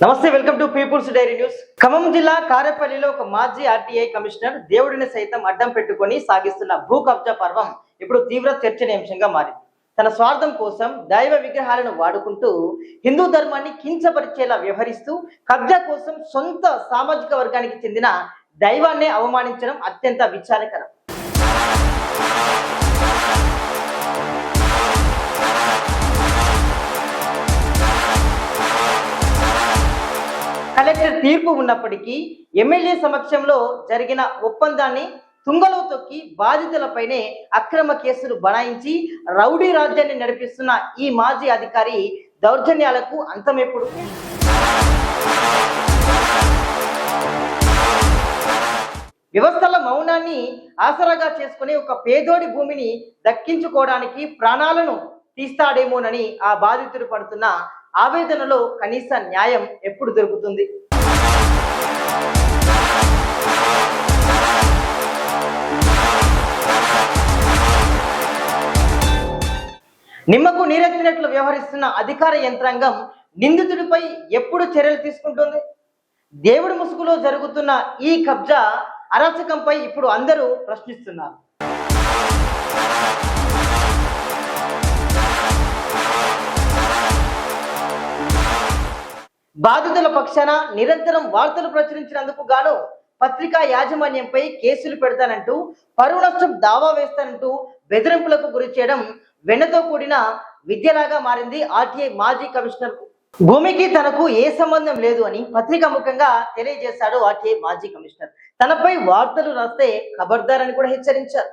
నమస్తే, welcome to People's Diary News. Khammam జిల్లా కారేపల్లిలో ఒక మాజీ ఆర్టీఐ కమిషనర్ దేవుడిని సైతం అడ్డం పెట్టుకొని సాగిస్తున్న భూ కబ్జా పర్వం ఇప్పుడు తీవ్ర చర్చనీయాంశంగా మారింది. తన స్వార్థం కోసం దైవ విగ్రహాలను వాడుకుంటూ హిందూ ధర్మాన్ని కించపరిచేలా వ్యవహరిస్తూ కబ్జా కోసం సొంత సామాజిక వర్గానికి చెందిన దైవాన్నే అవమానించడం అత్యంత విచారకరం. కలెక్టర్ తీర్పు ఉన్నప్పటికీ ఎమ్మెల్యే సమక్షంలో జరిగిన ఒప్పందాన్ని తుంగలో తొక్కి బాధితులపైనే అక్రమ కేసులు బనాయించి రౌడీ రాజ్యాన్ని నడిపిస్తున్న ఈ మాజీ అధికారి దౌర్జన్యాలకు అంతమెప్పుడు? వ్యవస్థల మౌనాన్ని ఆసరాగా చేసుకుని ఒక పేదోడి భూమిని దక్కించుకోవడానికి ప్రాణాలను తీస్తాడేమోనని ఆ బాధితుడు పడుతున్న ఆవేదనలో కనీస న్యాయం ఎప్పుడు దొరుకుతుంది? నిమ్మకు నీరెత్తినట్లు వ్యవహరిస్తున్న అధికార యంత్రాంగం నిందితుడిపై ఎప్పుడు చర్యలు తీసుకుంటుంది? దేవుడి ముసుగులో జరుగుతున్న ఈ కబ్జా అరాచకంపై ఇప్పుడు అందరూ ప్రశ్నిస్తున్నారు. బాధితుల పక్షాన నిరంతరం వార్తలు ప్రచురించినందుకు గాను పత్రికా యాజమాన్యంపై కేసులు పెడతానంటూ, పరువు నష్టం దావా వేస్తానంటూ బెదిరింపులకు గురి చేయడం వెన్నతో కూడిన విద్యలాగా మారింది ఆర్టీఐ మాజీ కమిషనర్ కు. భూమికి తనకు ఏ సంబంధం లేదు అని పత్రికా ముఖంగా తెలియజేశాడు ఆర్టీఐ మాజీ కమిషనర్. తనపై వార్తలు రాస్తే ఖబర్దార్ అని కూడా హెచ్చరించారు.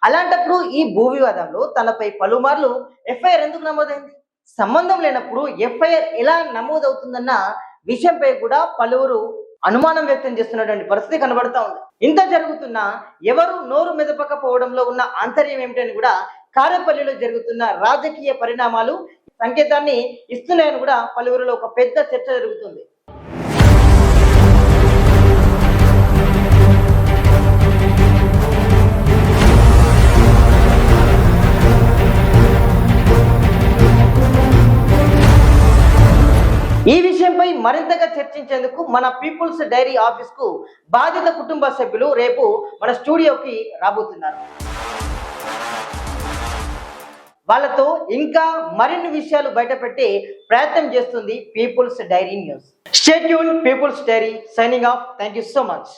అలాంటప్పుడు ఈ భూ వివాదంలో తనపై పలుమార్లు ఎఫ్ఐఆర్ ఎందుకు నమోదైంది? సంబంధం లేనప్పుడు ఎఫ్ఐఆర్ ఎలా నమోదవుతుందన్న విషయంపై కూడా పలువురు అనుమానం వ్యక్తం చేస్తున్నటువంటి పరిస్థితి కనబడతా ఉంది. ఇంత జరుగుతున్నా ఎవరు నోరు మెదపకపోవడంలో ఉన్న ఆంతర్యం ఏమిటని కూడా కారేపల్లిలో జరుగుతున్న రాజకీయ పరిణామాలు సంకేతాన్ని ఇస్తున్నాయని కూడా పలువురిలో ఒక పెద్ద చర్చ జరుగుతుంది. ఈ విషయంపై మరింతగా చర్చించేందుకు మన పీపుల్స్ డైరీ ఆఫీస్ కు బాధిత కుటుంబ సభ్యులు రేపు మన స్టూడియోకి రాబోతున్నారు. వాళ్ళతో ఇంకా మరిన్ని విషయాలు బయటపెట్టే ప్రయత్నం చేస్తుంది People's Diary News. Stay tune, People's Diary signing off. Thank you so much.